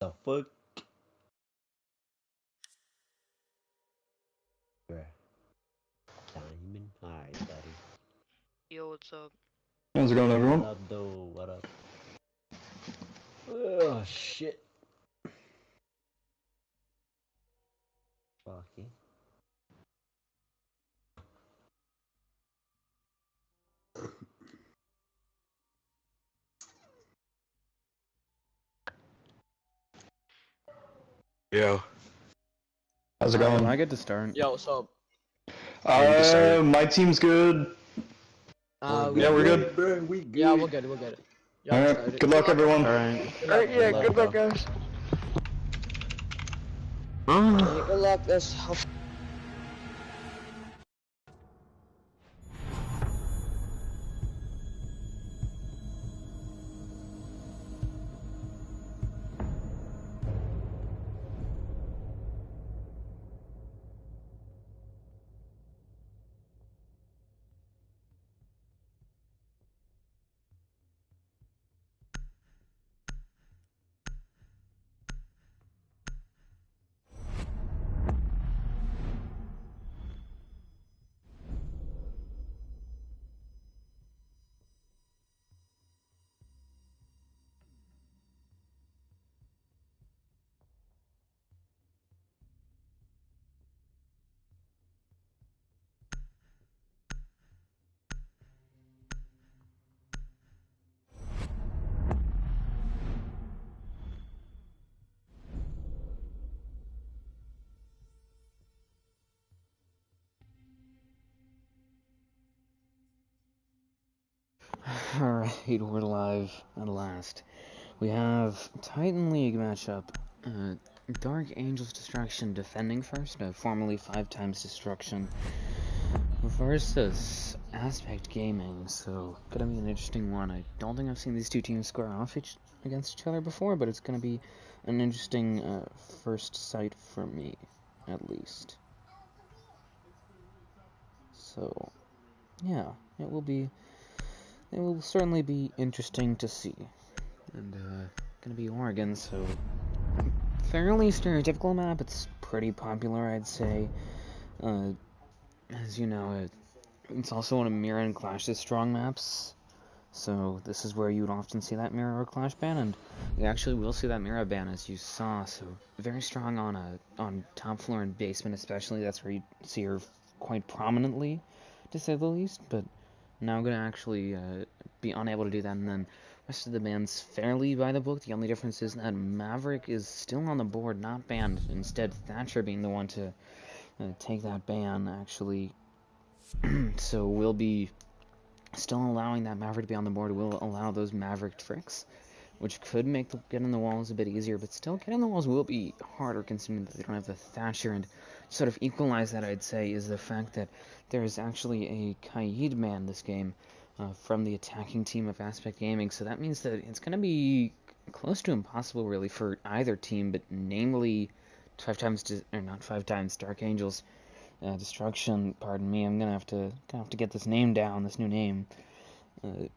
the fuck? Bruh. Diamond. Alright, buddy. Yo, what's up? How's it going, everyone? What up, though? What up? Oh, shit. Fucking. Yo. How's it going? I get to start. Yo, what's up? My team's good. Yeah, we're good. Bro, we good. Yeah, we'll get it, we'll get it. Alright, good luck, everyone. Alright. Alright, yeah, good luck, guys. Huh? Good luck, let's hope. Alright, we're live at last. We have Titan League matchup. Dark Angel's Destruction defending first, formerly 5x Destruction, versus Aspect Gaming. So, gonna be an interesting one. I don't think I've seen these two teams square off against each other before, but it's gonna be an interesting first sight for me, at least. So, yeah, it will certainly be interesting to see. And, gonna be Oregon, so fairly stereotypical map. It's pretty popular, I'd say. As you know, it's also one of Mirror and Clash's strong maps. So this is where you would often see that Mirror or Clash ban, and you actually will see that Mirror ban, as you saw. So very strong on top floor and basement, especially. That's where you see her quite prominently, to say the least. But now I'm going to actually be unable to do that, and then the rest of the ban's fairly by the book. The only difference is that Maverick is still on the board, not banned. Instead, Thatcher being the one to take that ban, actually. So we'll be still allowing that Maverick to be on the board. We'll allow those Maverick tricks, which could make getting the walls a bit easier, but still getting the walls will be harder considering that they don't have the Thatcher. And sort of equalize that, I'd say, is the fact that there is actually a Kaid man this game from the attacking team of Aspect Gaming, so that means that it's going to be close to impossible, really, for either team, but namely 5x Dark Angels Destruction. Pardon me, I'm gonna have to get this name down, this new name. It's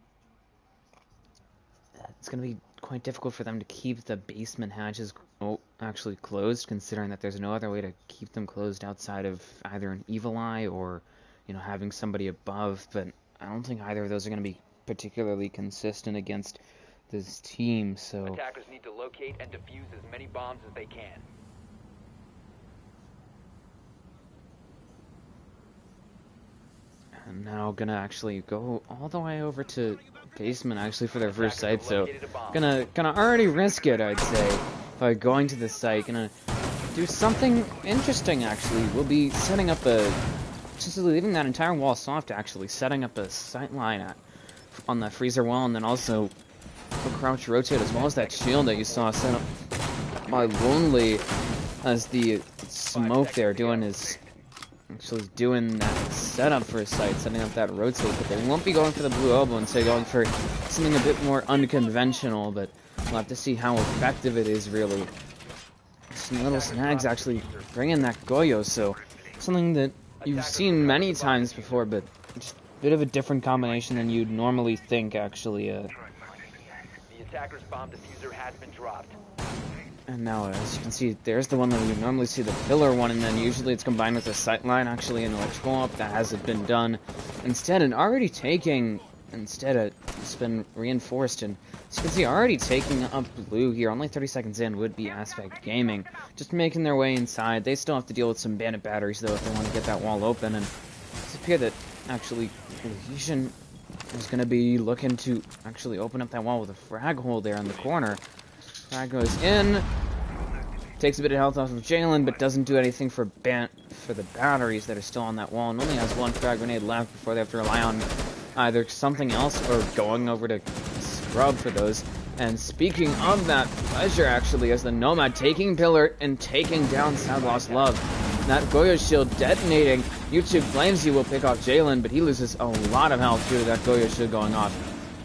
gonna be quite difficult for them to keep the basement hatches actually closed, considering that there's no other way to keep them closed outside of either an Evil Eye or, you know, having somebody above. But I don't think either of those are going to be particularly consistent against this team. So attackers need to locate and defuse as many bombs as they can. I'm now gonna actually go all the way over to basement actually for their first site. So gonna already risk it, I'd say, by going to the site. Gonna do something interesting actually. We'll be setting up just leaving that entire wall soft, actually setting up a sight line on the freezer wall, and then also a crouch rotate, as well as that shield that you saw set up by Lonely, as the smoke there doing that setup for a site, setting up that rotate. But they won't be going for the blue elbow, instead going for something a bit more unconventional, but we'll have to see how effective it is, really. Some little snags actually bring in that Goyo, so something that you've seen many times before, but just a bit of a different combination than you'd normally think, actually. The attacker's bomb diffuser has been dropped. And now, as you can see, there's the one that we normally see, the pillar one, and then usually it's combined with a sight line, actually an electrical up. That hasn't been done. Instead, it's been reinforced, and as you can see, already taking up blue here, only 30 seconds in, would be Aspect Gaming. Just making their way inside. They still have to deal with some bandit batteries, though, if they want to get that wall open, and it's appear that, actually, Legion is going to be looking to actually open up that wall with a frag hole there in the corner. Frag goes in, takes a bit of health off of Jalen, but doesn't do anything for the batteries that are still on that wall, and only has one frag grenade left before they have to rely on either something else or going over to scrub for those. And speaking of that, Pleasure actually as the Nomad taking Pillar and taking down Sad Lost Love. That Goyo shield detonating. YouTube Flames you will pick off Jalen, but he loses a lot of health due to that Goyo shield going off.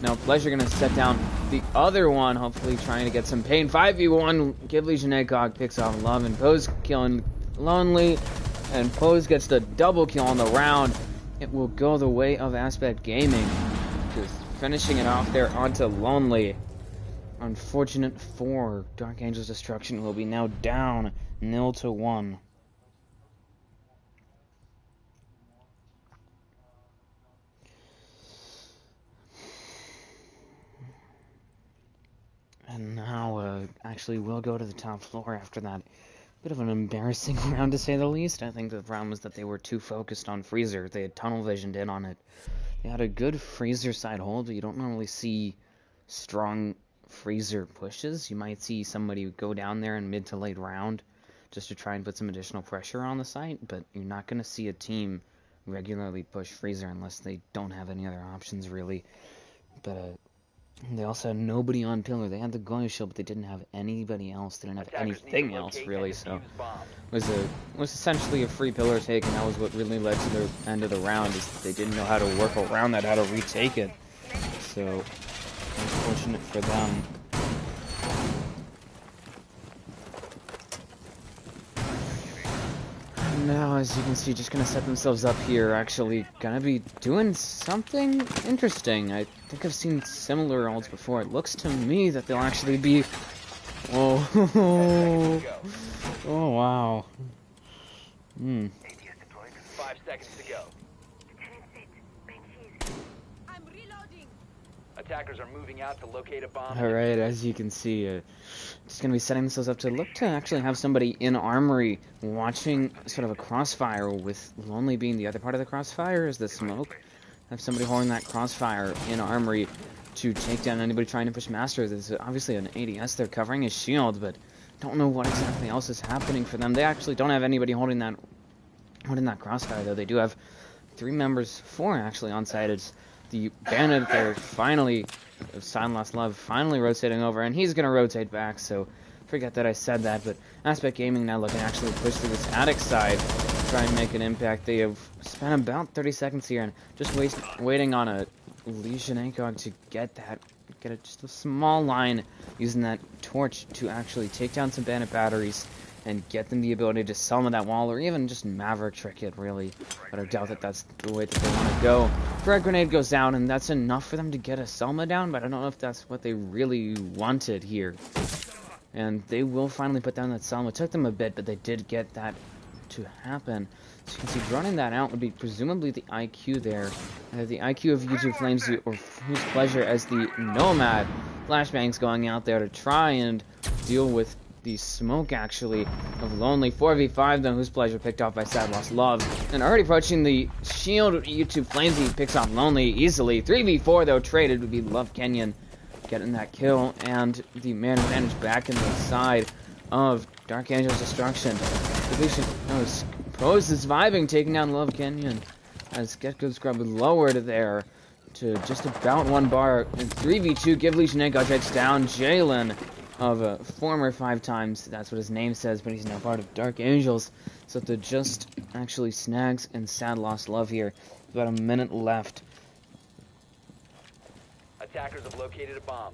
Now Pleasure gonna set down the other one, hopefully trying to get some pain. 5v1, give Legion ACOG picks off Love, and Pose killing Lonely, and Pose gets the double kill on the round. It will go the way of Aspect Gaming, just finishing it off there onto Lonely. Unfortunate for Dark Angel's Destruction will be now down 0-1. And now, actually, we'll go to the top floor after that. Bit of an embarrassing round, to say the least. I think the problem was that they were too focused on Freezer. They had tunnel visioned in on it. They had a good Freezer side hold, but you don't normally see strong Freezer pushes. You might see somebody go down there in mid to late round just to try and put some additional pressure on the site, but you're not going to see a team regularly push Freezer unless they don't have any other options, really. But, they also had nobody on Pillar. They had the Goyo shield, but they didn't have anybody else. They didn't have anything else, really, so it was essentially a free Pillar take, and that was what really led to the end of the round, is that they didn't know how to work around that, how to retake it. So, unfortunate for them. Now, as you can see, just gonna set themselves up here, actually gonna be doing something interesting. I think I've seen similar ults before. It looks to me that they'll actually be... Oh, oh wow. 5 seconds to go. Attackers are moving out to locate a bomb. Alright, as you can see, just going to be setting themselves up to look to actually have somebody in Armory watching sort of a crossfire, with Lonely being the other part of the crossfire is the smoke. Have somebody holding that crossfire in Armory to take down anybody trying to push Master. There's obviously an ADS they're covering his shield, but don't know what exactly else is happening for them. They actually don't have anybody holding that crossfire, though. They do have 4 actually on site. It's the Bandit there finally, Sad Lost Love, finally rotating over, and he's going to rotate back, so forget that I said that, but Aspect Gaming now looking to actually push through this attic side, try and make an impact. They have spent about 30 seconds here, and just waiting on a Legion ACOG to get just a small line, using that torch to actually take down some Bandit batteries, and get them the ability to Selma that wall, or even just Maverick trick it, really. But I doubt that that's the way that they want to go. Frag grenade goes down, and that's enough for them to get a Selma down, but I don't know if that's what they really wanted here. And they will finally put down that Selma. It took them a bit, but they did get that to happen. So you can see running that out would be presumably the IQ there. The IQ of YouTube Flames, or Whose Pleasure, as the Nomad. Flashbangs going out there to try and deal with the smoke, actually, of Lonely. 4v5, though, Whose Pleasure picked off by Sad Lost Love. And already approaching the shield of YouTube Flames, he picks off Lonely easily. 3v4, though, traded would be Love Kenyon getting that kill, and the man advantage back in the side of Dark Angel's Destruction. Pose is vibing, taking down Love Kenyon, as Get-Go Scrub lowered there to just about 1 bar. And 3v2, give Legion ACOG takes down Jalen, of a former 5 times, that's what his name says, but he's now part of Dark Angels. So to just actually snags and Sad Lost Love here. About a minute left. Attackers have located a bomb.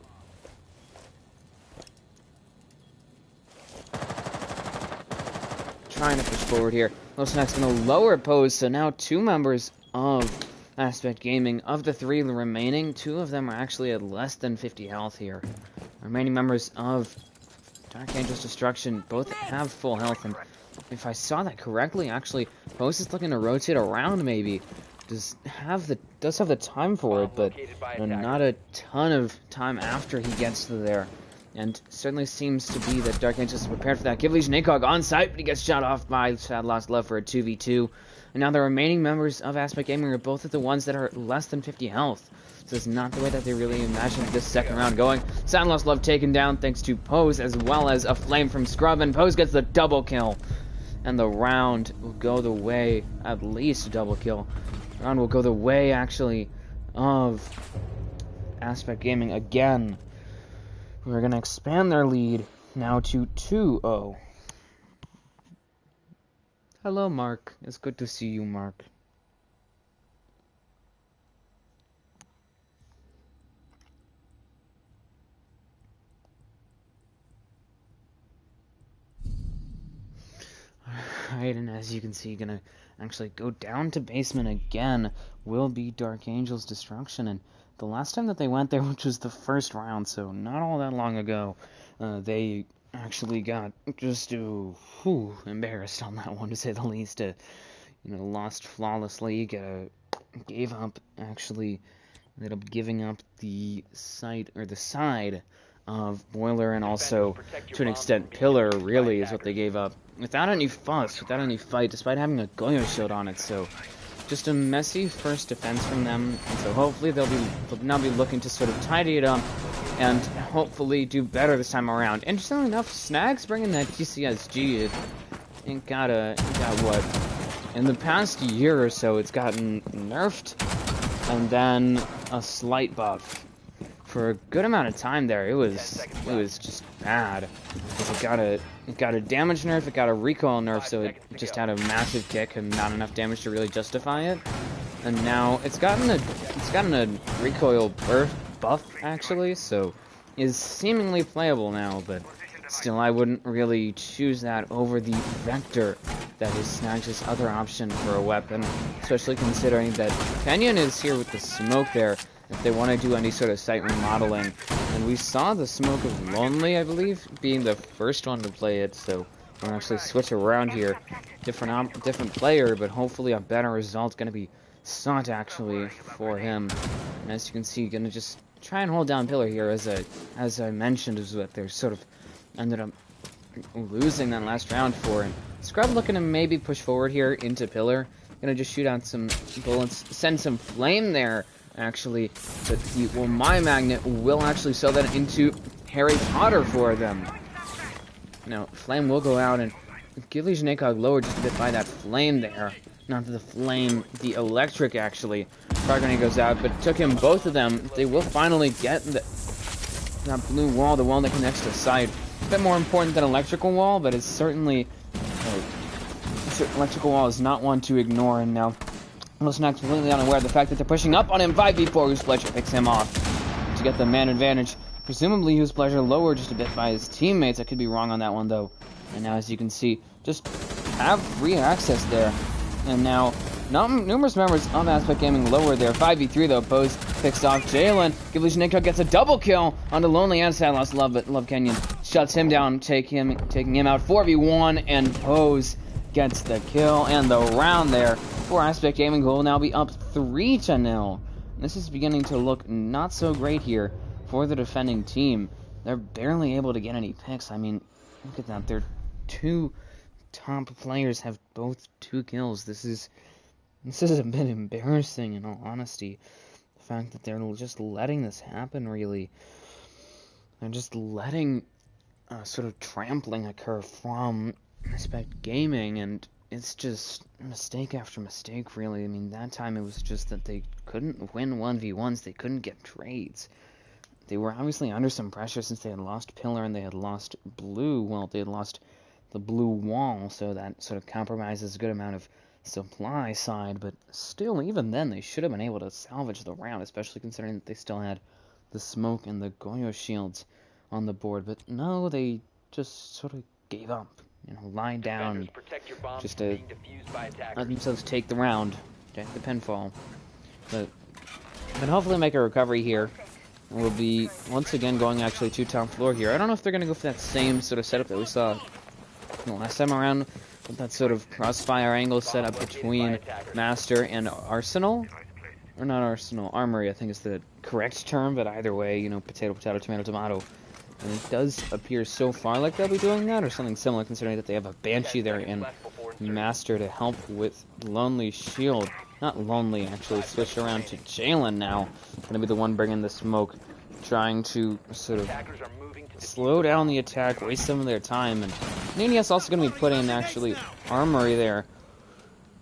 Trying to push forward here. Snag's going to lower Pose, so now 2 members of Aspect Gaming, of the 3 remaining, 2 of them are actually at less than 50 health here. Remaining members of Dark Angel's Destruction both have full health, and if I saw that correctly, actually, Post is looking to rotate around maybe. Does have the time for it, but not a ton of time after he gets to there. And certainly seems to be that Dark Angel is prepared for that. Givleesh Nakog on site, but he gets shot off by Sad Lost Love for a 2v2. And now the remaining members of Aspect Gaming are both at the ones that are less than 50 health. So it's not the way that they really imagined this second round going. Sad Lost Love taken down thanks to Pose, as well as a flame from Scrub, and Pose gets the double kill. And the round will go the way, at least a double kill. The round will go the way, actually, of Aspect Gaming again. We're going to expand their lead now to 2-0. Hello, Mark. It's good to see you, Mark. Alright, and as you can see, gonna actually go down to basement again will be Dark Angel's Destruction. And the last time that they went there, which was the first round, so not all that long ago, they actually got just embarrassed on that one, to say the least. Lost flawlessly, gave up, actually, ended up giving up the side of Boiler, and also, to an extent, Pillar, really, is what they gave up. Without any fuss, without any fight, despite having a Goyo shield on it, so just a messy first defense from them, and so hopefully they'll now be looking to sort of tidy it up, and hopefully do better this time around. Interestingly enough, Snag's bringing that TCSG, it got what, in the past year or so, it's gotten nerfed, and then a slight buff. For a good amount of time there, it was just bad. It got a damage nerf, it got a recoil nerf, so it just had a massive kick and not enough damage to really justify it. And now it's gotten a recoil buff actually, so is seemingly playable now. But still, I wouldn't really choose that over the Vector that is Snag's other option for a weapon, especially considering that Kenyon is here with the smoke there. If they want to do any sort of site remodeling. And we saw the smoke of Lonely, I believe, being the first one to play it, so we'll actually switch around here. Different player, but hopefully a better result going to be sought, actually, for him. And as you can see, going to just try and hold down Pillar here, as I mentioned, is what they're sort of ended up losing that last round for. And Scrub looking to maybe push forward here into Pillar. Going to just shoot out some bullets, send some flame there, actually, but my magnet will actually sell that into Harry Potter for them. Now, flame will go out, and Givleesh Nakog lowered just a bit by that flame there. Not the flame, the electric, actually. Fire grenade goes out, but it took him both of them. They will finally get that blue wall, the wall that connects to site. A bit more important than electrical wall, but it's certainly... electrical wall is not one to ignore, and now... Snag's completely unaware of the fact that they're pushing up on him. 5v4, whose Pleasure picks him off to get the man advantage. Presumably, whose Pleasure lowered just a bit by his teammates. I could be wrong on that one, though. And now, as you can see, just have free access there. And now, numerous members of Aspect Gaming lower there. 5v3, though. Pose picks off Jalen. Givleesh Nakog gets a double kill onto Lonely and Sad Lost Love, but Love Kenyon shuts him down, taking him out. 4v1, and Pose gets the kill and the round there. For Aspect Gaming, who will now be up 3-0. This is beginning to look not so great here for the defending team. They're barely able to get any picks. I mean, look at that. Their two top players have both 2 kills. This is a bit embarrassing, in all honesty. The fact that they're just letting this happen, really. They're just letting sort of trampling occur from Aspect Gaming, and it's just mistake after mistake, really. I mean, that time it was just that they couldn't win 1v1s, they couldn't get trades. They were obviously under some pressure since they had lost Pillar and they had lost Blue. Well, they had lost the Blue Wall, so that sort of compromises a good amount of supply side, but still, even then, they should have been able to salvage the round, especially considering that they still had the smoke and the Goyo shields on the board. But no, they just sort of gave up. Lie down, just to let themselves take the round, take the pinfall. But hopefully make a recovery here. will be once again going actually to top floor here. I don't know if they're going to go for that same sort of setup that we saw last time around, with that sort of crossfire angle setup between Master and Arsenal. Or not Arsenal, Armory I think is the correct term, but either way, you know, potato, potato, tomato, tomato. And it does appear so far like they'll be doing that, or something similar, considering that they have a Banshee there in Master to help with Lonely Shield. Not Lonely, actually, switched around to Jalen now. Gonna be the one bringing the smoke, trying to sort of slow down the attack, waste some of their time. And Ninias also gonna be putting actually Armory there,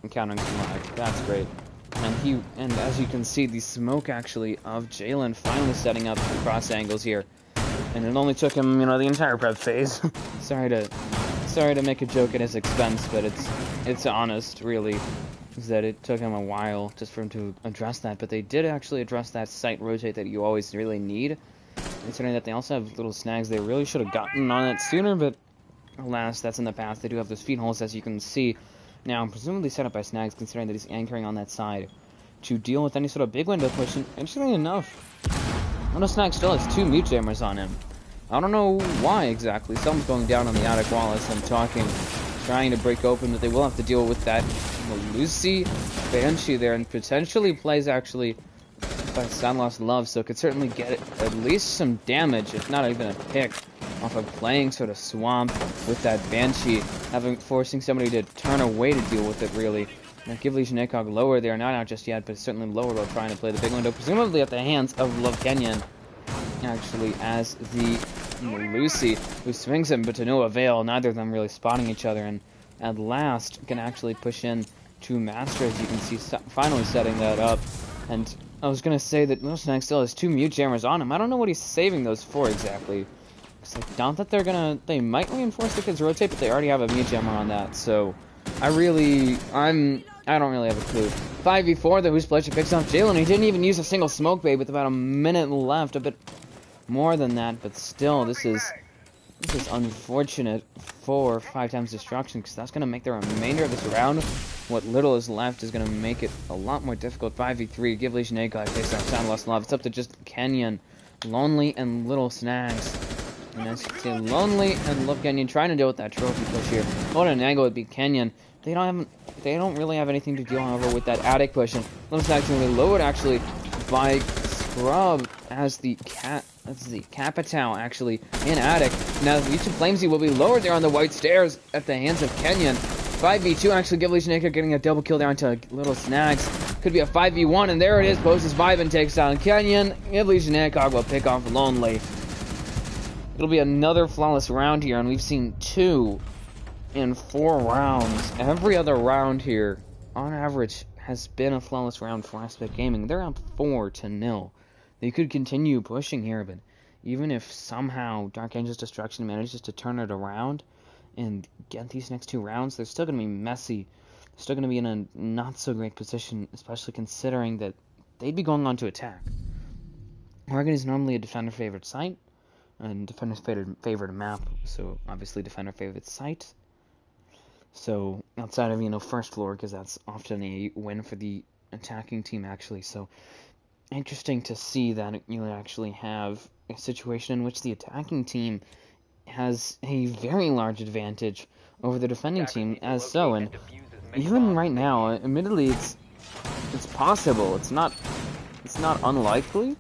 encountering Command. That's great. And as you can see, the smoke actually of Jalen finally setting up the cross angles here. And it only took him, you know, the entire prep phase. sorry to make a joke at his expense, but it's honest, really, is that it took him a while just for him to address that. But they did actually address that site rotate that you always really need, considering that they also have little snags. They really should have gotten on it sooner, but alas, that's in the past. They do have those feed holes, as you can see. Now, presumably set up by snags, considering that he's anchoring on that side to deal with any sort of big window push. And interestingly enough, one of Snag still has 2 mute jammers on him. I don't know why exactly. Someone's going down on the attic wall as I'm talking, trying to break open, but they will have to deal with that Lucy Banshee there, and potentially plays actually by Soundlost Love, so could certainly get at least some damage, if not even a pick, off of playing sort of Swamp with that Banshee, forcing somebody to turn away to deal with it, really. Now, give Legion ACOG lower there, not out just yet, but certainly lower while trying to play the big window, presumably at the hands of Love Kenyon, actually, as the Lucy, who swings him, but to no avail, neither of them really spotting each other, and at last can actually push in to Master, as you can see, finally setting that up. And I was going to say that Little Snag still has 2 mute jammers on him. I don't know what he's saving those for exactly, because I doubt that they might reinforce the kid's rotate, but they already have a mute jammer on that, so I don't really have a clue. 5v4, the Who's Pleasure picks off Jalen. He didn't even use a single smoke bait with about a minute left, a bit more than that, but still, this is unfortunate for 5 times destruction, because that's going to make the remainder of this round, what little is left, is going to make it a lot more difficult. 5v3, give Legion ACOG face off Soundlost Love. It's up to just Kenyon, Lonely, and Little Snags. And as you can see, Lonely and Love Kenyon trying to deal with that trophy push here. What an angle would be Kenyon. They don't really have anything to deal, however, with that attic push. And Little Snags really lowered actually by Scrub as the Capitao actually in attic. Now YouTube Flamesy will be lowered there on the white stairs at the hands of Kenyon. 5v2 actually, give Legion ACOG getting a double kill there onto Little Snags. Could be a 5v1, and there it is. Poses 5 and takes down Kenyon. Give Legion ACOG will pick off Lonely. It'll be another flawless round here, and we've seen 2 in 4 rounds. Every other round here, on average, has been a flawless round for Aspect Gaming. They're up 4-0. They could continue pushing here, but even if somehow Dark Angel's Destruction manages to turn it around and get these next 2 rounds, they're still going to be messy. They're still going to be in a not-so-great position, especially considering that they'd be going on to attack. Oregon is normally a defender-favored site, and defender's favorite map, so obviously defender favorite site. So outside of first floor, because that's often a win for the attacking team actually. So interesting to see that you actually have a situation in which the attacking team has a very large advantage over the defending team, as so. And even right now, admittedly, it's possible. It's not unlikely.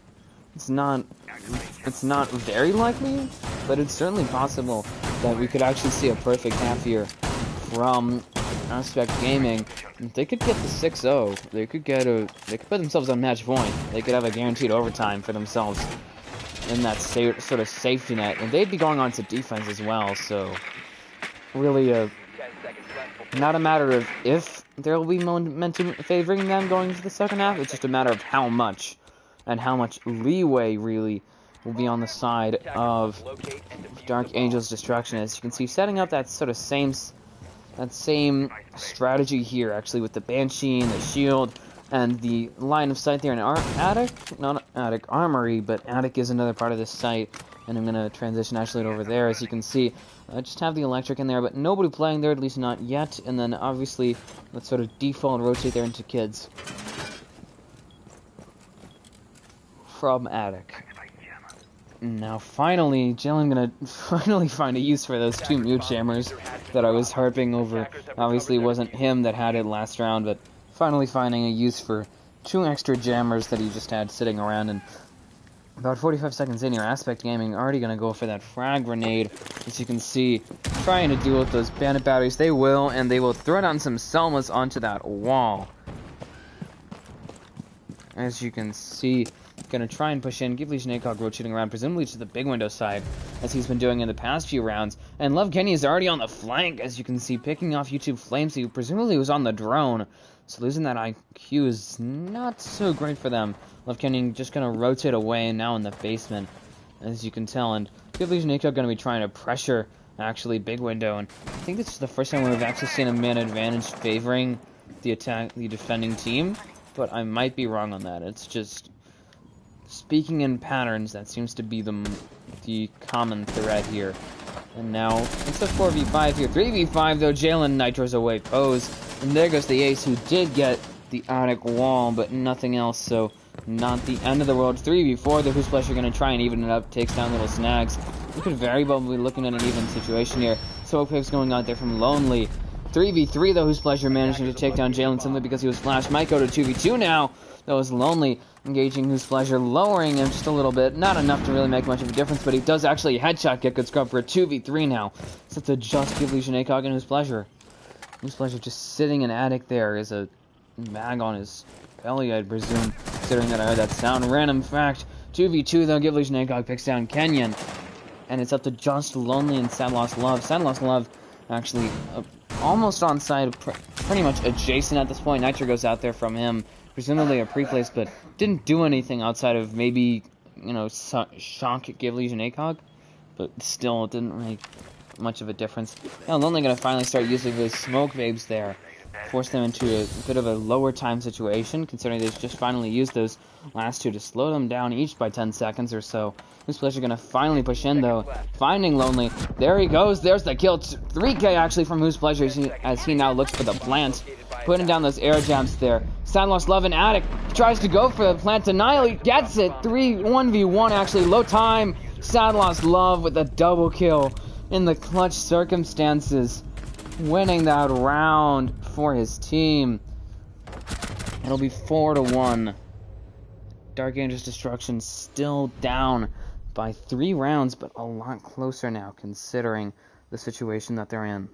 It's not very likely, but it's certainly possible that we could actually see a perfect half here from Aspect Gaming. If they could get the 6-0, they could put themselves on match point. They could have a guaranteed overtime for themselves in that sort of safety net, and they'd be going on to defense as well. So really, not a matter of if there will be momentum favoring them going into the second half. It's just a matter of how much. And how much leeway really will be on the side of Dark Angel's Destruction. As you can see, setting up that sort of same strategy here, actually, with the Banshee and the shield and the line of sight there in attic, not attic armory, but attic is another part of this site. And I'm gonna transition actually over there. As you can see, just have the electric in there, but nobody playing there, at least not yet. And then obviously, let's sort of default rotate there into kids. From attic. Now finally, Jalen gonna finally find a use for those 2 mute jammers that I was harping over. Obviously it wasn't him that had it last round, but finally finding a use for 2 extra jammers that he just had sitting around. And about 45 seconds in, your Aspect Gaming already gonna go for that frag grenade. As you can see, trying to deal with those bandit batteries. They will, and they will throw down some Selmas onto that wall. As you can see, gonna try and push in, give Legion ACOG rotating around, presumably to the big window side, as he's been doing in the past few rounds. And Love Kenny is already on the flank, as you can see, picking off YouTube Flames, who presumably was on the drone. So losing that IQ is not so great for them. Love Kenny just gonna rotate away now in the basement, as you can tell. And Good Legion ACOG gonna be trying to pressure, actually, big window. And I think this is the first time we've actually seen a man advantage favoring the defending team. But I might be wrong on that. It's just, speaking in patterns, that seems to be the common thread here. And now, it's a 4v5 here. 3v5 though, Jalen nitros away pose. And there goes the ace, who did get the attic wall, but nothing else, so not the end of the world. 3v4, the Who's Pleasure gonna try and even it up, takes down little snags. We could very well be looking at an even situation here. Smoke picks going out there from Lonely. 3v3 though, Who's Pleasure managing to take down Jalen simply because he was flashed. Might go to 2v2 now. That was Lonely engaging Who's Pleasure, lowering him just a little bit. Not enough to really make much of a difference, but he does actually headshot get good scrub for a 2v3 now. So it's a just give Legion ACOG and Who's Pleasure. Who's Pleasure just sitting in attic there is a mag on his belly, I'd presume, considering that I heard that sound. Random fact, 2v2 though, give Legion ACOG picks down Kenyon. And it's up to just Lonely and Sad Lost Love. Sad Lost Love actually almost on side, pretty much adjacent at this point. Nitro goes out there from him, presumably a pre-place, but didn't do anything outside of maybe, you know, shock give Legion ACOG, but still it didn't make much of a difference. Now Lonely gonna finally start using his smoke babes there, force them into a bit of a lower time situation, considering they've just finally used those last 2 to slow them down each by 10 seconds or so. Who's Pleasure gonna finally push in though, finding Lonely. There he goes, there's the kill. 3k actually from Who's Pleasure as he now looks for the plant, putting down those air jabs there. Sad Lost Love and Attic tries to go for the plant denial, he gets it. 1v1 actually, low time. Sad Lost Love with a double kill in the clutch circumstances, winning that round for his team. It'll be 4-1. Dark Angel's Destruction still down by 3 rounds, but a lot closer now considering the situation that they're in.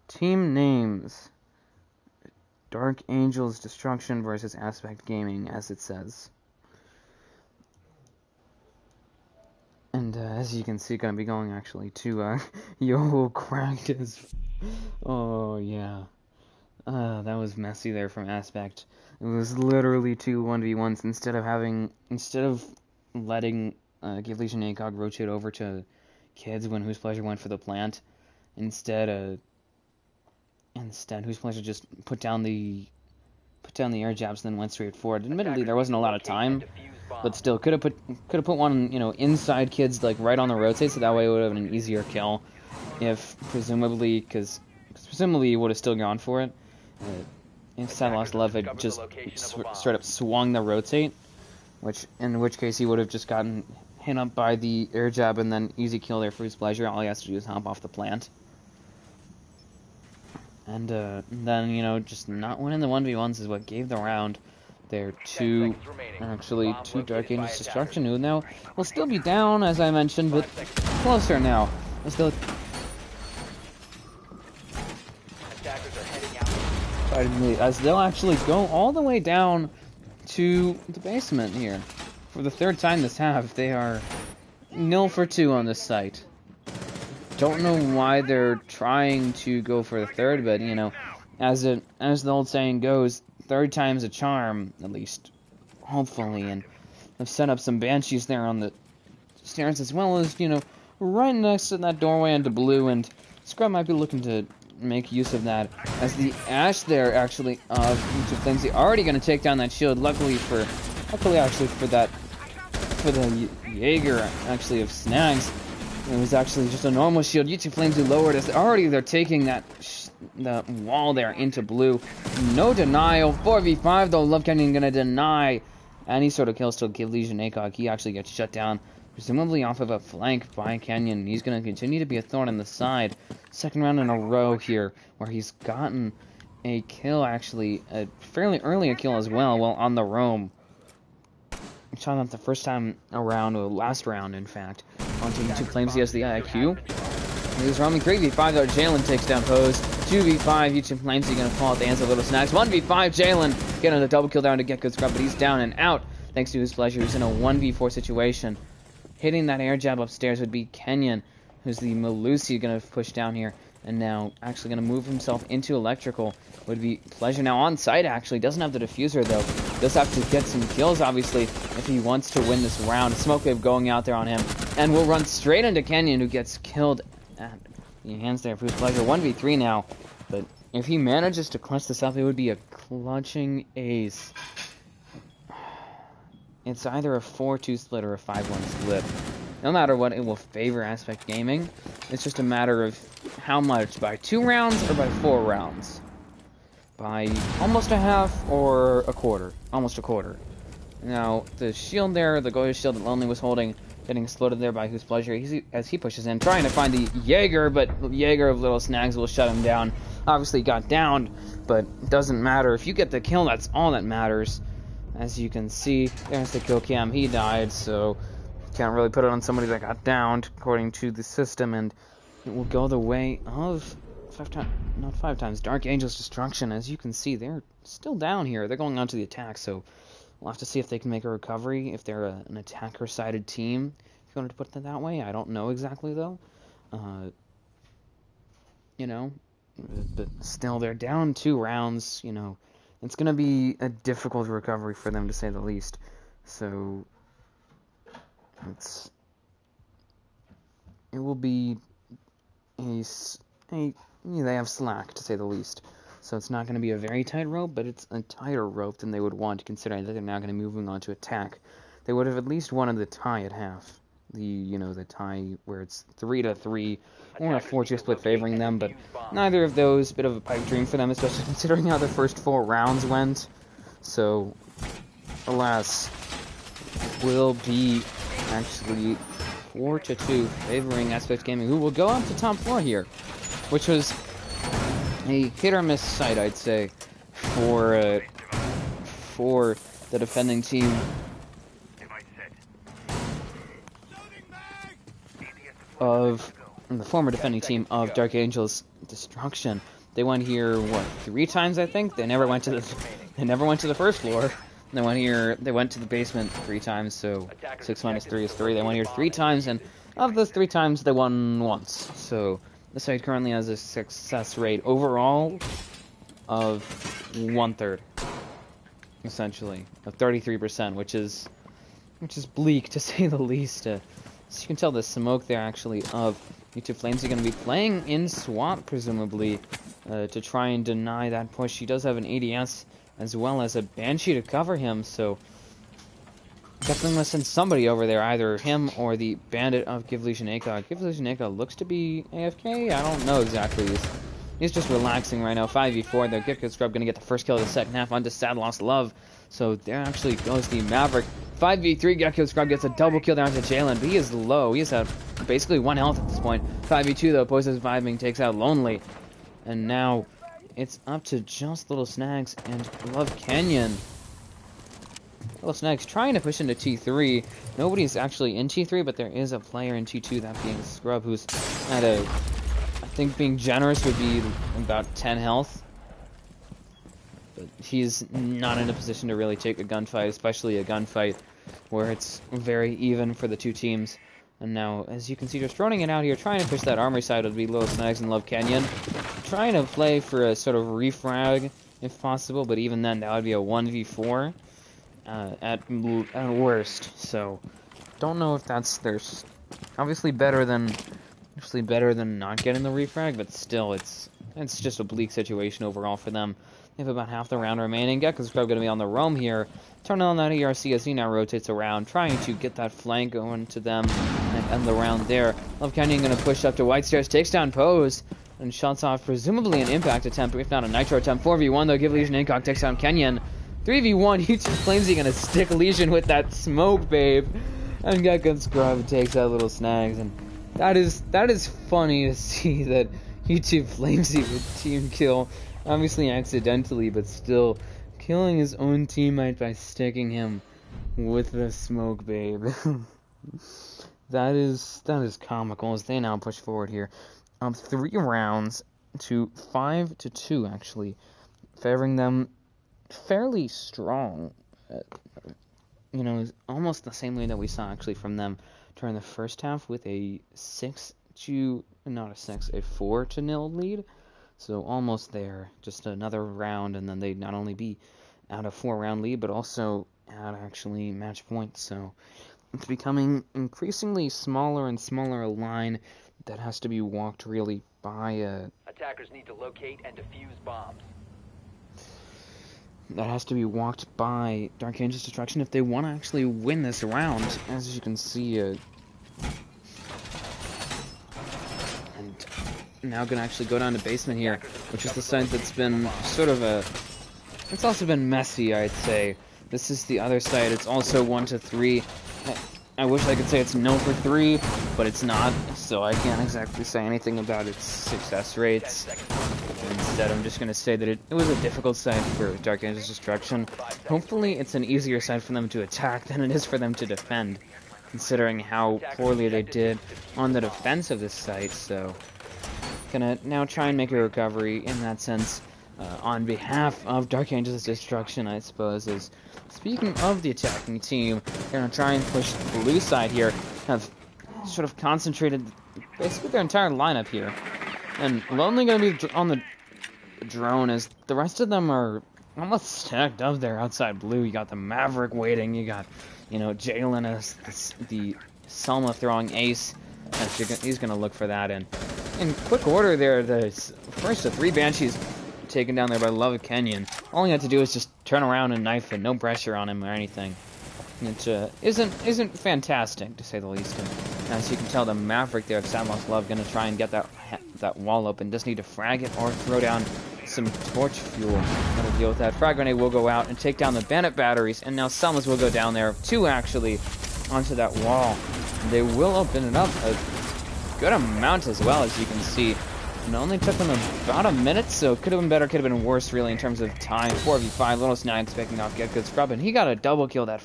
Team names: Dark Angel's Destruction versus Aspect Gaming, as it says. And as you can see, gonna be going actually to Yo cracked his. Oh yeah, that was messy there from Aspect. It was literally 2 1v1s instead of letting give Legion ACOG rotate over to kids when Who's Pleasure went for the plant. Instead Who's Pleasure just put down the air jabs and then went straight forward. Admittedly, there wasn't a lot of time, but still could have put one, you know, inside kids, like right on the rotate, so that way it would have been an easier kill. If presumably he would have still gone for it. If Sad Lost Love had just straight up swung the rotate, in which case he would have just gotten hit up by the air jab and then easy kill there for Who's Pleasure. All he has to do is hop off the plant. And then, you know, just not winning the 1v1s is what gave the round there to Dark Angel's Destruction, who now will still be down, as I mentioned, but closer now. As they'll actually go all the way down to the basement here. For the 3rd time this half, they are 0-for-2 on this site. Don't know why they're trying to go for the 3rd, but, you know, as the old saying goes, 3rd time's a charm, at least, hopefully. And I've set up some banshees there on the stairs, as well as, you know, right next to that doorway into blue, and Scrub might be looking to make use of that, as the Ash there actually into Flimsy already going to take down that shield. Luckily actually for the Jaeger actually of Snags, it was actually just a normal shield. YouTube Flames who lowered us. They're taking that the wall there into blue. No denial. 4v5 though. Love Kenyon gonna deny any sort of kill still give Legion ACOG. He actually gets shut down, presumably off of a flank by Kenyon. He's going to continue to be a thorn in the side. Second round in a row here, where he's gotten a kill, actually, a fairly early kill as well, while on the roam. Shot up the first time around, or last round, in fact. Onto YouTube Flames, he has the IQ. He was roaming 3v5 though. Jalen takes down Pose. 2v5, YouTube Flames, he's going to fall at the hands of Little Snacks. 1v5, Jalen getting a double kill down to Get Good Scrub, but he's down and out thanks to his pleasure. He's in a 1v4 situation. Hitting that air jab upstairs would be Kenyon, who's the Malusi going to push down here. And now actually going to move himself into electrical would be Pleasure. Now on site, actually doesn't have the diffuser though. Does have to get some kills obviously if he wants to win this round. Smoke wave going out there on him, and will run straight into Kenyon, who gets killed at the hands there for his Pleasure. 1v3 now, but if he manages to clutch this up, it would be a clutching ace. It's either a 4-2 split or a 5-1 split. No matter what, it will favor Aspect Gaming. It's just a matter of how much, by 2 rounds or by 4 rounds. By almost a half or a quarter. Almost a quarter. Now, the shield there, the Goya shield that Lonely was holding, getting exploded there by Whose Pleasure as he pushes in, trying to find the Jaeger, but Jaeger of Little Snags will shut him down. Obviously got downed, but it doesn't matter. If you get the kill, that's all that matters. As you can see, there's the kill cam. He died, so can't really put it on somebody that got downed, according to the system, and it will go the way of not 5 times, Dark Angel's Destruction. As you can see, they're still down here. They're going on to the attack, so we'll have to see if they can make a recovery, if they're an attacker-sided team, if you wanted to put it that way. I don't know exactly, though. You know, but still, they're down 2 rounds, you know. It's going to be a difficult recovery for them, to say the least. So it will be they have slack, to say the least. So it's not going to be a very tight rope, but it's a tighter rope than they would want, considering that they're now going to be moving on to attack. They would have at least wanted the tie at half. The tie where it's 3-3 or a 4-2 split favoring them, but neither of those, bit of a pipe dream for them, especially considering how the first 4 rounds went. So, alas, will be actually 4-2 favoring Aspect Gaming, who will go up to top 4 here, which was a hit or miss sight, I'd say, for the defending team. Of the former defending team of Dark Angel's Destruction. They went here 3 times, I think. They never went to the first floor. They went to the basement 3 times, so 6 minus 3 is 3. They went here 3 times, and of those 3 times they won once. So the site currently has a success rate overall of 1/3, essentially, of 33%, which is bleak, to say the least. So you can tell the smoke there, actually, of YouTube Flames are going to be playing in swap, presumably, to try and deny that push. He does have an ADS as well as a Banshee to cover him, so definitely going to send somebody over there, either him or the Bandit of Give Legion ACOG. Give Legion ACOG looks to be AFK? I don't know exactly. He's just relaxing right now. 5v4 there. Get Good Scrub going to get the first kill of the second half onto Sad Lost Love. So there actually goes the Maverick. 5v3, Gekko Scrub gets a double kill down to Jalen, but he is low. He has basically 1 health at this point. 5v2 though, Poison's vibing takes out Lonely. And now it's up to just Little Snags and Love Canyon. Little Snags trying to push into T3. Nobody's actually in T3, but there is a player in T2, that being Scrub, who's at I think being generous would be about 10 health. But he's not in a position to really take a gunfight, especially a gunfight where it's very even for the 2 teams. And now, as you can see, just running it out here, trying to push that armory side would be Little Snags and Love Canyon. Trying to play for a sort of refrag, if possible, but even then, that would be a 1v4 at worst. So, don't know if there's obviously better than not getting the refrag, but still, it's just a bleak situation overall for them. They have about half the round remaining. Gekko's Scrub going to be on the roam here. Turning on that ERC as he now rotates around, trying to get that flank going to them and end the round there. Love Canyon going to push up to White Stairs, takes down Pose, and shuts off presumably an impact attempt, if not a nitro attempt. 4v1 though, Give Legion ACOG takes down Kenyon. 3v1, YouTube Flamesy gonna stick Legion with that smoke, babe. And Gekko Scrub takes out little snags, and that is funny to see that YouTube Flamesy would team kill, obviously accidentally, but still killing his own teammate by sticking him with the smoke, babe. That is comical as they now push forward here. 3 rounds to 5-2 actually, favoring them fairly strong. You know, almost the same way that we saw actually from them during the first half with a 4-0 lead. So almost there, just another round, and then they'd not only be at a 4-round lead, but also at actually match point. So it's becoming increasingly smaller and smaller a line that has to be walked really by Attackers need to locate and defuse bombs. that has to be walked by Dark Angel's Destruction if they want to actually win this round. As you can see, and now gonna actually go down to basement here, which is the side that's been sort of it's also been messy, I'd say. This is the other side. It's also 1-3. I wish I could say it's no for 3, but it's not, so I can't exactly say anything about its success rates. Instead, I'm just going to say that it was a difficult side for Dark Angel's Destruction. Hopefully, it's an easier side for them to attack than it is for them to defend, considering how poorly they did on the defense of this site. So, gonna now try and make a recovery in that sense on behalf of Dark Angel's Destruction, I suppose. Is speaking of the attacking team, they're gonna try and push the blue side here. Have sort of concentrated basically their entire lineup here. And Lonely gonna be on the drone as the rest of them are almost stacked up there outside blue. You got the Maverick waiting, you got, you know, Jalen as the Selma throwing ace. He's gonna look for that, and in quick order there, the first of 3 Banshees taken down there by Love Kenyon. All he had to do was just turn around and knife it, no pressure on him or anything. It isn't fantastic, to say the least. And as you can tell, the Maverick there of Sadlock's Love gonna try and get that wall open. Just need to frag it or throw down some torch fuel. Gotta deal with that. Frag grenade will go out and take down the Bandit batteries, and now Selmas will go down there, 2 actually, onto that wall. And they will open it up a good amount as well, as you can see. And it only took them about a minute, so it could have been better, could have been worse, really, in terms of time. 4v5, Little Snags picking off Get Good Scrub, and he got a double kill that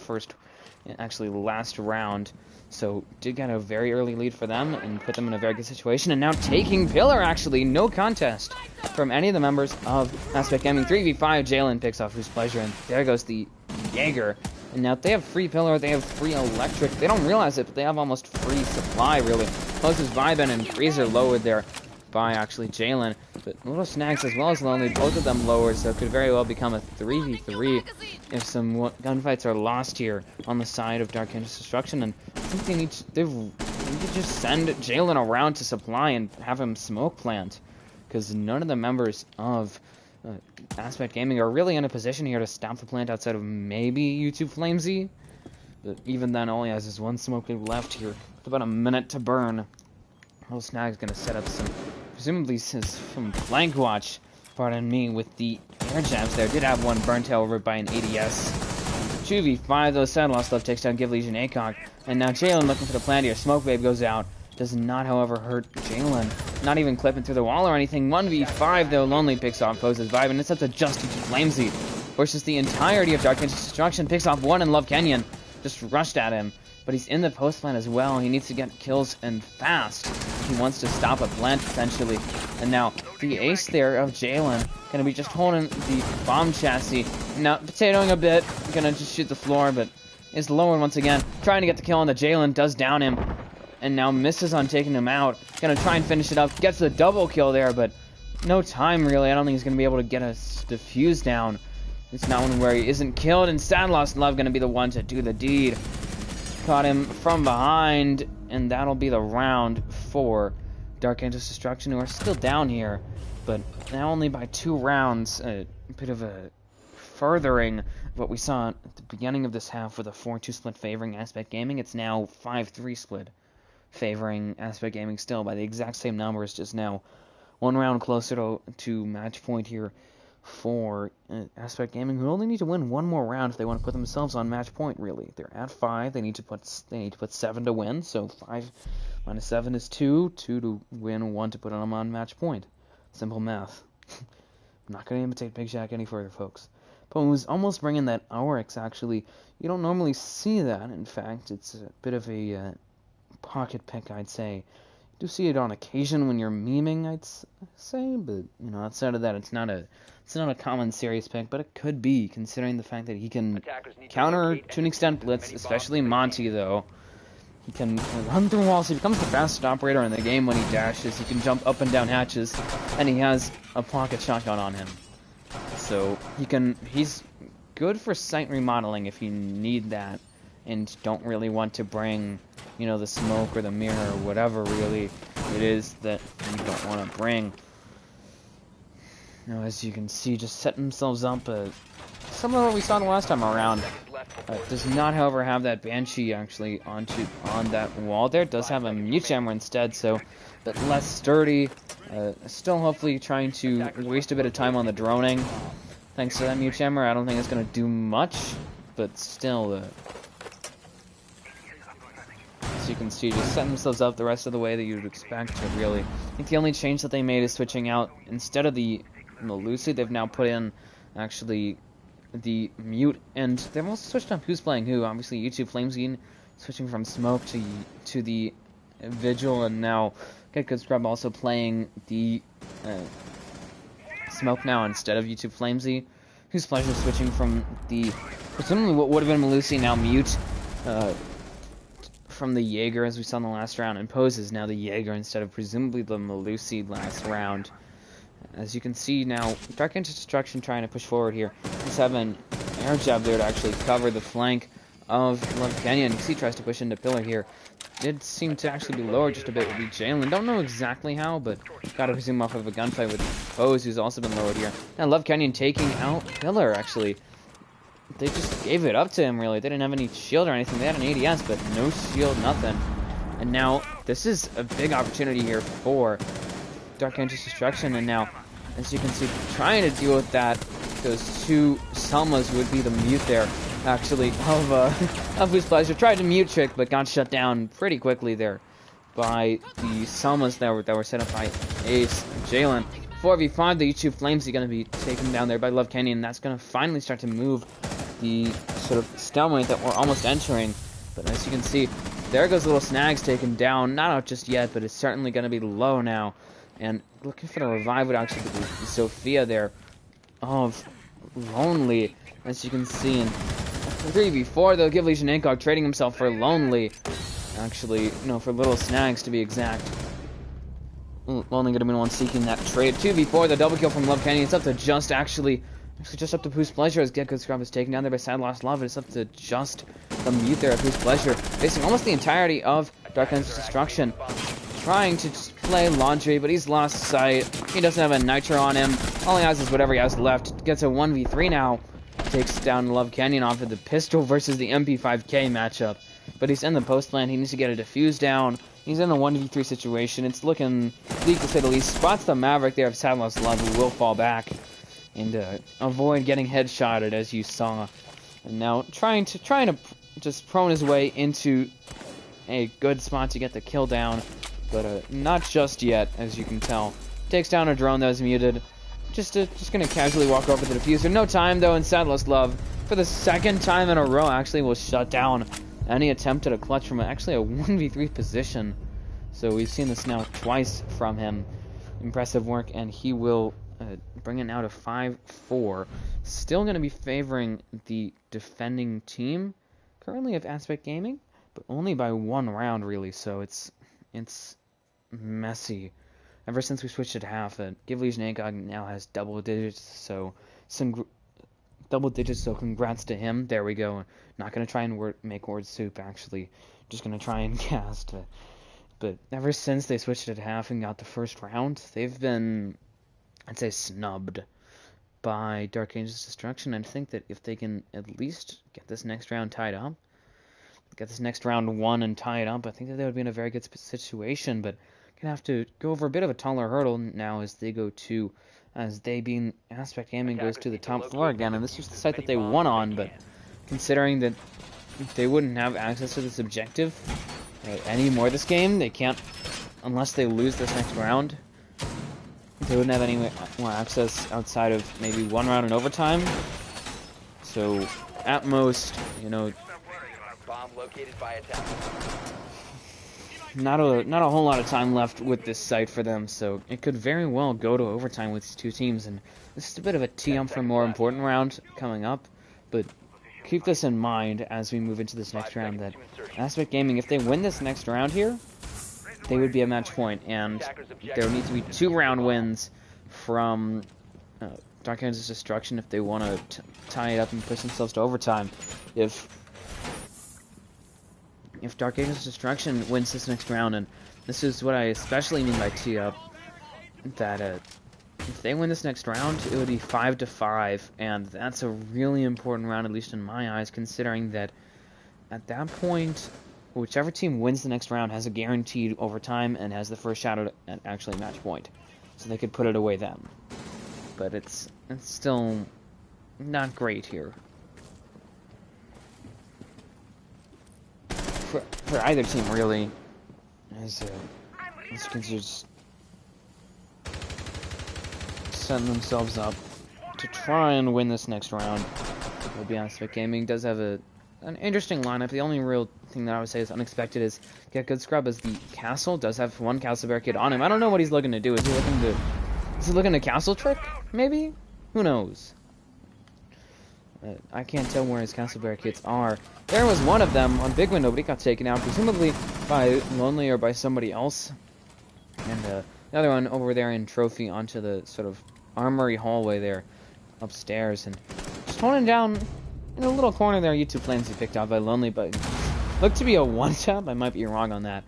last round. So, did get a very early lead for them, and put them in a very good situation. And now taking Pillar, actually, no contest from any of the members of Aspect Gaming. 3v5, Jalen picks off Whose Pleasure, and there goes the Jaeger. And now they have free Pillar, they have free Electric. They don't realize it, but they have almost free supply, really. Closes Vibin and Freezer lowered there by actually Jalen, but Little Snags as well as Lonely, both of them lowered, so it could very well become a 3v3 if some gunfights are lost here on the side of Dark Angel's Destruction. And I think they need to just send Jalen around to supply and have him smoke plant, because none of the members of Aspect Gaming are really in a position here to stop the plant outside of maybe YouTube Flamesy, but even then only has his 1 smoke left here with about a minute to burn. Little Snag's gonna set up presumably some flank watch, pardon me, with the air jabs there. Did have 1 burnt tail over by an ADS. 2v5 though, Sad Lost Love takes down Give Legion ACOG. And now Jalen looking for the plant here. Smoke Babe goes out. Does not, however, hurt Jalen. Not even clipping through the wall or anything. 1v5 though, Lonely picks off Poses Vibe, and it's up to just Flamesy versus the entirety of Dark Angel's Destruction. Picks off 1 and Love Kenyon. Just rushed at him. But he's in the post plant as well. He needs to get kills and fast. He wants to stop a plant potentially. And now the ace there of Jalen gonna be just holding the bomb chassis. Now potatoing a bit, gonna just shoot the floor, but is lower once again. Trying to get the kill on the Jalen, does down him. And now misses on taking him out. Gonna try and finish it up. Gets the double kill there, but no time really. I don't think he's gonna be able to get a defuse down. It's not one where he isn't killed, and Sad Lost Love gonna be the one to do the deed. Caught him from behind, and that'll be the round for Dark Angel's Destruction, who are still down here, but now only by 2 rounds. A bit of a furthering of what we saw at the beginning of this half with a 4-2 split favoring Aspect Gaming. It's now 5-3 split favoring Aspect Gaming still by the exact same numbers, just now 1 round closer to match point here for Aspect Gaming, who only need to win one more round if they want to put themselves on match point. Really, they're at 5. They need to put 7 to win. So 5 minus 7 is 2. 2 to win, 1 to put them on match point. Simple math. I'm not going to imitate Big Jack any further, folks. But it was almost bringing that Oryx. Actually, you don't normally see that. In fact, it's a bit of a pocket pick, I'd say. You do see it on occasion when you're memeing, I'd say, but outside of that, it's not a common serious pick, but it could be, considering the fact that he can counter to an extent blitz, especially Monty, though. He can run through walls. He becomes the fastest operator in the game when he dashes. He can jump up and down hatches, and he has a pocket shotgun on him. So he's good for site remodeling if you need that and don't really want to bring the smoke or the mirror or whatever really it is that you don't want to bring. As you can see, just setting themselves up similar to what we saw the last time around. Does not, however, have that Banshee actually on that wall there. It does have a mute jammer instead, so a bit less sturdy. Still hopefully trying to waste a bit of time on the droning. Thanks to that mute jammer, I don't think it's going to do much, but still, as you can see, just setting themselves up the rest of the way that you'd expect to, really. I think the only change that they made is switching out, instead of the Lucy, they've now put in, actually, the mute, and they've also switched up who's playing who. Obviously, YouTube Flamesgene switching from Smoke to the Vigil, and now Get Good Scrub also playing the Smoke now instead of YouTube Flamesy. Who's Pleasure switching from the, presumably what would have been Lucy, now mute, from the Jaeger, as we saw in the last round, and poses now the Jaeger instead of presumably the Melusi last round. As you can see now, Dark Into Destruction trying to push forward here. He's having an air jab there to actually cover the flank of Love Canyon. You see he tries to push into Pillar here. Did seem to actually be lowered just a bit with the Jalen. Don't know exactly how, but gotta presume off of a gunfight with Foes, who's also been lowered here. Now Love Canyon taking out Pillar, actually. They just gave it up to him, really. They didn't have any shield or anything. They had an ADS, but no shield, nothing. And now, this is a big opportunity here for Dark Angels Destruction, and now, as you can see, trying to deal with that, those two Selmas would be the mute there, actually, of Whose Pleasure. Tried to mute trick, but got shut down pretty quickly there by the Selmas that were set up by Ace and Jalen. 4v5, the YouTube Flames are going to be taken down there by Love Canyon, and that's going to finally start to move the sort of stalemate that we're almost entering. But as you can see, there goes Little Snags taken down. Not out just yet, but it's certainly going to be low now. And looking for the revive would actually be Sophia there of Lonely. As you can see in 3v4, they'll give Legion Incog trading himself for Lonely. Actually, no, for Little Snags to be exact. Lonely going to be the one seeking that trade. 2v4, the double kill from Love Canyon. It's up to just actually just up to Whose Pleasure as Get Good Scrub is taken down there by Sad Lost Love. It's up to just the mute there of Whose Pleasure, facing almost the entirety of Dark End's Destruction. Trying to just play laundry, but he's lost sight. He doesn't have a nitro on him. All he has is whatever he has left. Gets a 1v3 now. Takes down Love Canyon off of the pistol versus the MP5K matchup. But he's in the post lane. He needs to get a defuse down. He's in a 1v3 situation. It's looking bleak to say the least. Spots the Maverick there of Sad Lost Love, who will fall back and avoid getting headshotted, as you saw. And now trying to just prone his way into a good spot to get the kill down, but not just yet, as you can tell. Takes down a drone that was muted. Just gonna casually walk over the diffuser. No time though, and Sad Lost Love, for the second time in a row, actually will shut down any attempt at a clutch from actually a 1v3 position. So we've seen this now twice from him. Impressive work, and he will bring it now to 5-4. Still going to be favoring the defending team, currently of Aspect Gaming, but only by one round, really, so it's messy. Ever since we switched at half, Give Legion Incog now has double digits, so congrats to him. There we go. Not going to try and make word soup, actually. Just going to try and cast. But ever since they switched at half and got the first round, they've been, I'd say, snubbed by Dark Angel's Destruction. And I think that if they can at least get this next round tied up, get this next round won and tie it up, I think that they would be in a very good situation. But gonna have to go over a bit of a taller hurdle now as they being Aspect Gaming goes to the top floor again, and this was the site that they won on, but considering that they wouldn't have access to this objective anymore this game, they can't, unless they lose this next round, they wouldn't have any more access outside of maybe one round in overtime. So, at most, you know, Bomb located by attacker. not a whole lot of time left with this site for them, so it could very well go to overtime with these two teams, and this is a bit of a tee-up for a more important round coming up, but keep this in mind as we move into this next round, that Aspect Gaming, if they win this next round here, they would be at match point, and there would need to be 2-round wins from Dark Ages Destruction if they want to tie it up and push themselves to overtime. If Dark Ages Destruction wins this next round, and this is what I especially mean by tee-up, that if they win this next round, it would be 5-5, and that's a really important round, at least in my eyes, considering that at that point, whichever team wins the next round has a guaranteed overtime and has the first shot at actually match point, so they could put it away then. But it's still not great here for either team, really, as you can just setting themselves up to try and win this next round. To be honest, Aspect Gaming does have an interesting lineup. The only real thing that I would say is unexpected is Get Good Scrub as the castle. Does have one castle barricade on him. I don't know what he's looking to do. Is he looking to castle trick? Maybe? Who knows? I can't tell where his castle barricades are. There was one of them on Big Window, but he got taken out, presumably by Lonely or by somebody else. And the other one over there in Trophy onto the sort of armory hallway there upstairs. And just holding down in a little corner there, U2 Flames he picked out by Lonely, but looked to be a one-tap. I might be wrong on that.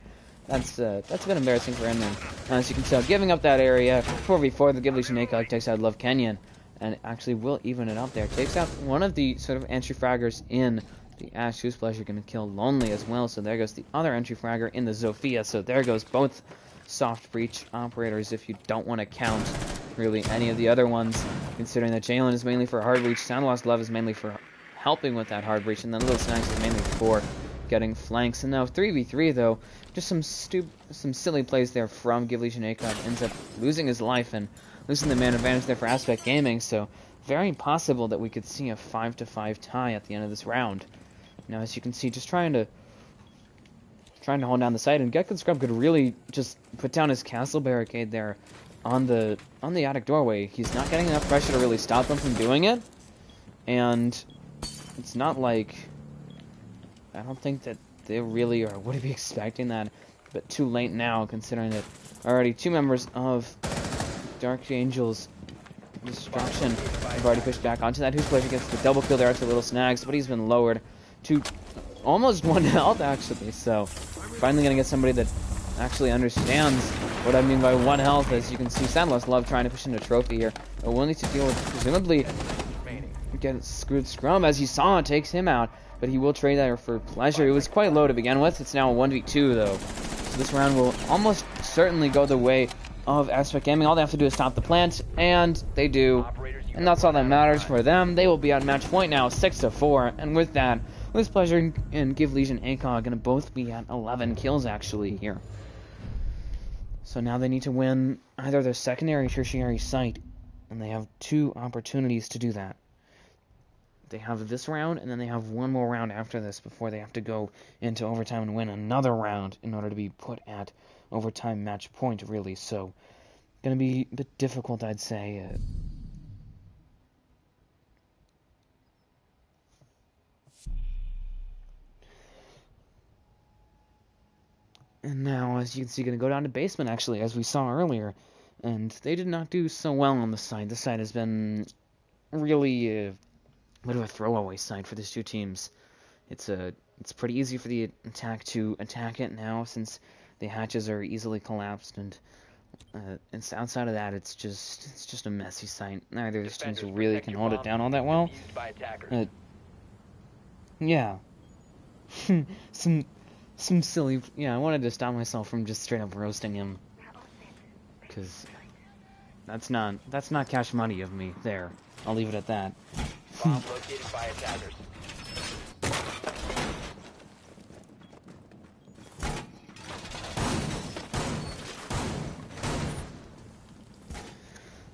That's a bit embarrassing for him then. As you can tell, giving up that area 4v4, the Givleash and ACOG takes out Love Kenyon, and actually will even it up there. Takes out one of the sort of entry fraggers in the Ash Who's Pleasure, going to kill Lonely as well, so there goes the other entry fragger in the Zofia, so there goes both soft breach operators if you don't want to count really any of the other ones, considering that Jalen is mainly for hard breach, Sound Lost Love is mainly for helping with that hard breach, and then Little Snacks is mainly for getting flanks. And now 3v3 though, just some silly plays there from Givleash and ACOG, ends up losing his life and losing the man advantage there for Aspect Gaming, so very possible that we could see a 5-5 tie at the end of this round. Now as you can see, just trying to hold down the site, and Get Good Scrub could really just put down his castle barricade there on the attic doorway. He's not getting enough pressure to really stop him from doing it, and it's not like, I don't think that they really would be expecting that, but too late now, considering that already 2 members of Dark Angel's Destruction have already pushed back onto that. Who's Pleasure gets the double kill there to Little Snags, but he's been lowered to almost 1 health actually, so finally gonna get somebody that actually understands what I mean by 1 health. As you can see, Soundless Love trying to push into Trophy here, but will need to deal with, presumably, get screwed Scrum, as you saw, takes him out, but he will trade that for Pleasure. It was quite low to begin with. It's now a 1v2 though, so this round will almost certainly go the way of Aspect Gaming. All they have to do is stop the plant, and they do, and that's all that matters for them. They will be at match point now, 6-4, and with that, With Pleasure and Givleash and ACOG gonna both be at 11 kills actually here. So now they need to win either their secondary or tertiary site, and they have 2 opportunities to do that. They have this round, and then they have 1 more round after this before they have to go into overtime and win another round in order to be put at overtime match point, really. So, gonna be a bit difficult, I'd say. And now, as you can see, gonna go down to basement, actually, as we saw earlier. And they did not do so well on the side. This side has been really a bit of a throwaway side for these 2 teams. It's pretty easy for the attack to attack it now, since the hatches are easily collapsed, and it's outside of that, it's just a messy site. Neither of these teams really can hold it down all that well. Yeah. some silly... Yeah, I wanted to stop myself from just straight up roasting him. because that's not cash money of me. There, I'll leave it at that. Bomb located by attackers.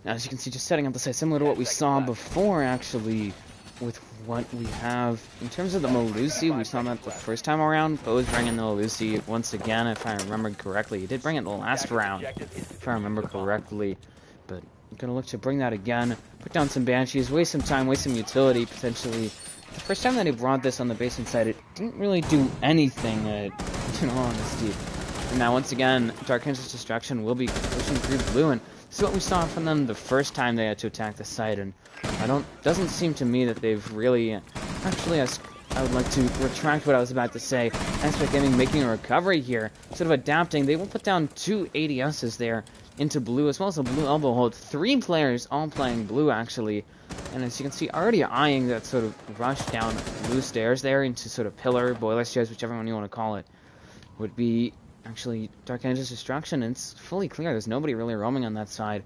Now, as you can see, just setting up the site, similar to what we saw before, actually, with what we have. In terms of the Melusi, we saw that the first time around. Bo's bringing the Melusi once again, if I remember correctly. He did bring it the last round, if I remember correctly. But I'm going to look to bring that again, put down some Banshees, waste some time, waste some utility, potentially. The first time that he brought this on the basement side, it didn't really do anything, in all honesty. And now, once again, Dark Angel's Destruction will be pushing through blue, and this is what we saw from them the first time they had to attack the site, and doesn't seem to me that they've really, actually, I would like to retract what I was about to say. Aspect Gaming making a recovery here, sort of adapting. They will put down 2 ADSs there into blue, as well as a blue elbow hold. 3 players all playing blue, actually, and as you can see, already eyeing that sort of rush down blue stairs there into sort of pillar, boiler stairs, whichever one you want to call it, would be actually Dark Angel's Destruction, and it's fully clear. There's nobody really roaming on that side.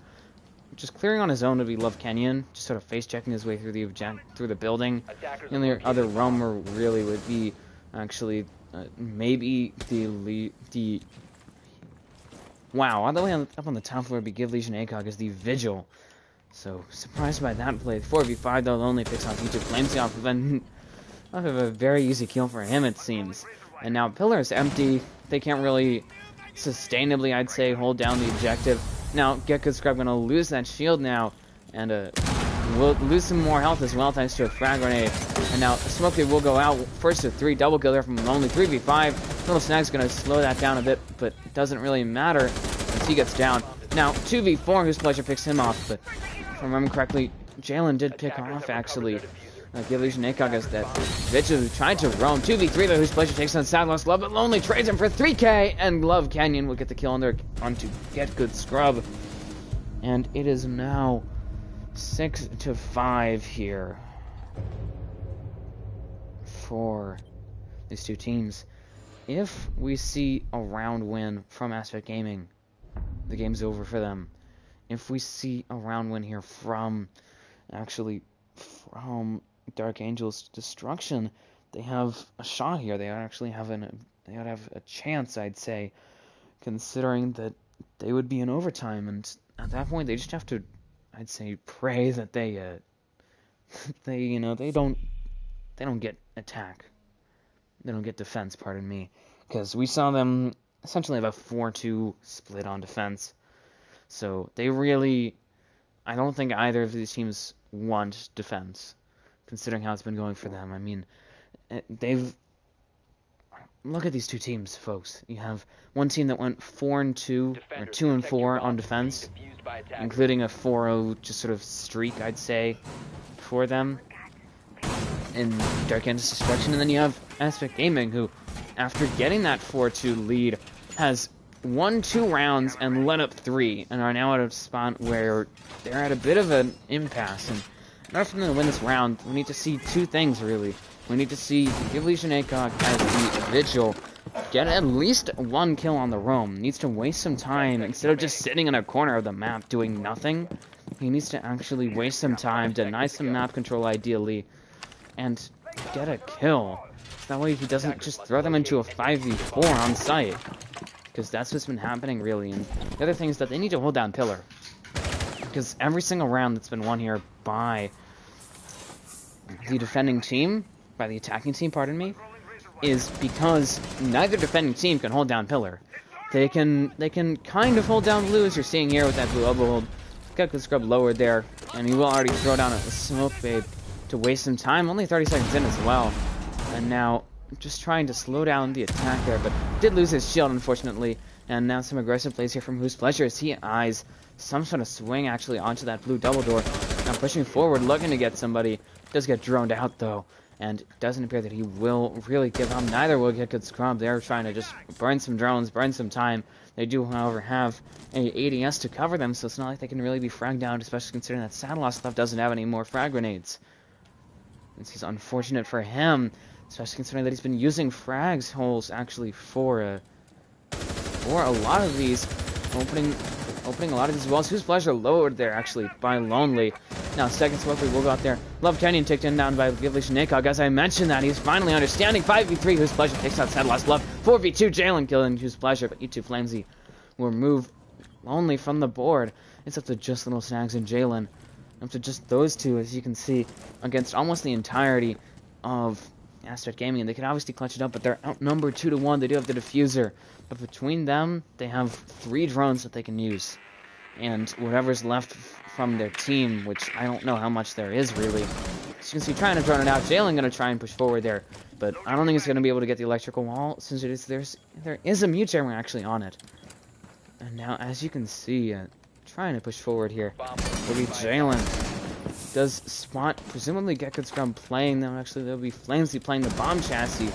Just clearing on his own would be Love Kenyon, just sort of face-checking his way through the building. The only other roamer really would be actually maybe the wow, all the way up on the top floor would be Give Legion ACOG as the Vigil. So surprised by that play. 4v5 though, only picks off YouTube Flames off of a very easy kill for him, it seems. And now Pillar is empty. They can't really sustainably, I'd say, hold down the objective. Now, Get Good Scrub gonna lose that shield now, and will lose some more health as well thanks to a frag grenade. And now Smoke will go out. First to 3, double kill there from only 3v5. Little Snag's gonna slow that down a bit, but it doesn't really matter as he gets down. Now 2v4, whose pleasure picks him off, but if I remember correctly, Jalen did pick off actually. Give Legion ACOG as that Vigil who tried to roam. 2v3 though, whose pleasure takes on Sad Lost Love, but Lonely trades him for 3k, and Love Canyon will get the kill on there onto Get Good Scrub. And it is now 6-5 here for these two teams. If we see a round win from Aspect Gaming, the game's over for them. If we see a round win here from Dark Angel's Destruction, they have a shot here. They actually have a chance, I'd say, considering that they would be in overtime, and at that point they just have to, I'd say, pray that they don't get attack. They don't get defense, pardon me, because we saw them essentially have a 4-2 split on defense. So they really, I don't think either of these teams want defense, considering how it's been going for them. I mean, look at these two teams, folks. You have one team that went 4-2 or 2-4 on defense, including a 4-0 just sort of streak, I'd say, for them in Dark Angel's Destruction. And then you have Aspect Gaming, who, after getting that 4-2 lead, has won 2 rounds and let up 3, and are now at a spot where they're at a bit of an impasse. And in order for them to win this round, we need to see 2 things, really. We need to see Give Legion ACOG as the Vigil get at least 1 kill on the roam. He needs to waste some time. Instead of just sitting in a corner of the map doing nothing, he needs to actually waste some time, deny some map control ideally, and get a kill. That way he doesn't just throw them into a 5v4 on site, because that's what's been happening, really. And the other thing is that they need to hold down Pillar, because every single round that's been won here by the defending team, by the attacking team, pardon me, is because neither defending team can hold down Pillar. They can kind of hold down blue, as you're seeing here with that blue elbow hold. Got the scrub lowered there, and he will already throw down a smoke babe to waste some time. Only 30 seconds in as well. And now just trying to slow down the attack there, but did lose his shield, unfortunately. And now some aggressive plays here from Whose Pleasure as he eyes some sort of swing actually onto that blue double door. Now pushing forward, looking to get somebody. Does get droned out though, and doesn't appear that he will really give up. Neither will Get Good Scrub. They're trying to just burn some drones, burn some time. They do, however, have a ADS to cover them, so it's not like they can really be fragged down, especially considering that Sad Lost Love doesn't have any more frag grenades. This is unfortunate for him, especially considering that he's been using frags holes actually for a lot of these, opening a lot of these walls. Whose Pleasure lowered there, actually, by Lonely. Now, second Swiftly will go out there. Love Canyon taken down by Givleash Nakog. As I mentioned that, he's finally understanding. 5v3, Whose Pleasure takes out Sad Lost Love. 4v2, Jalen killing Whose Pleasure, but E2 Flamesy will remove Lonely from the board. It's up to just Little Snags and Jalen. Up to just those two, as you can see, against almost the entirety of Aspect Gaming. And they can obviously clutch it up, but they're outnumbered 2-1. They do have the Diffuser. But between them, they have 3 drones that they can use. And whatever's left from their team, which I don't know how much there is, really. As you can see, trying to drone it out. Jalen going to try and push forward there. But I don't think he's going to be able to get the electrical wall, since there is a mute jammer actually on it. And now, as you can see, trying to push forward here. Will be Jalen. Does spot, presumably Get Good Scrum playing them. Actually, there'll be Flamesy playing the bomb chassis.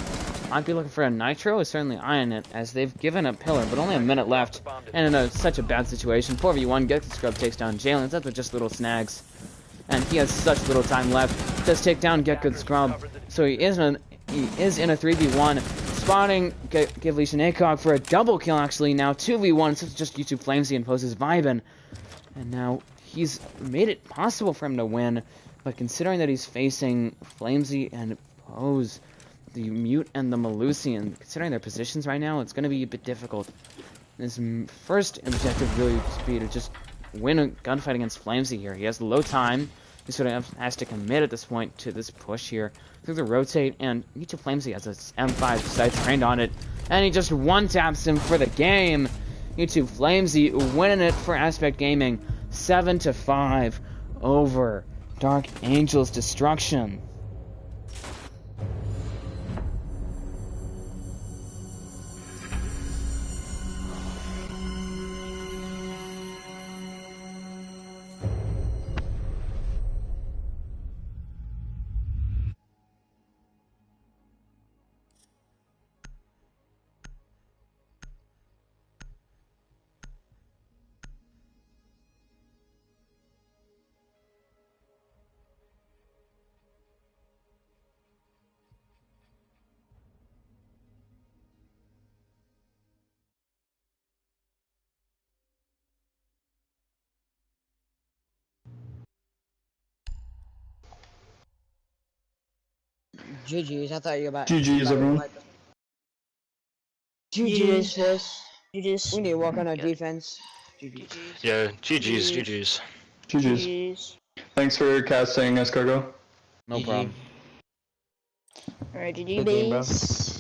Might be looking for a Nitro, is certainly eyeing it, as they've given a pillar, but only a minute left. And in such a bad situation, 4v1, Get Good Scrub takes down Jalen. That's with just Little Snags. And he has such little time left. Does take down Get Good Scrub. So he is in a 3v1. Spotting Givleash and ACOG for a double kill, actually. Now 2v1, so it's just YouTube Flamesy and Poses Vibin. And now he's made it possible for him to win. But considering that he's facing Flamesy and Pose, the Mute and the Malusi, and considering their positions right now, it's going to be a bit difficult. His first objective really would be to just win a gunfight against Flamesy here. He has low time. He sort of has to commit at this point to this push here through the rotate, and YouTube Flamesy has a M5 sights trained on it, and he just one-taps him for the game. YouTube Flamesy winning it for Aspect Gaming, 7-5 over Dark Angel's Destruction. GG's, I thought you were about GG's, everyone. GG's, yes. GG's. We need to work on our defense. GG's. Yeah, GG's. GG's. Thanks for casting, Escargot. No problem. Alright, GG, base.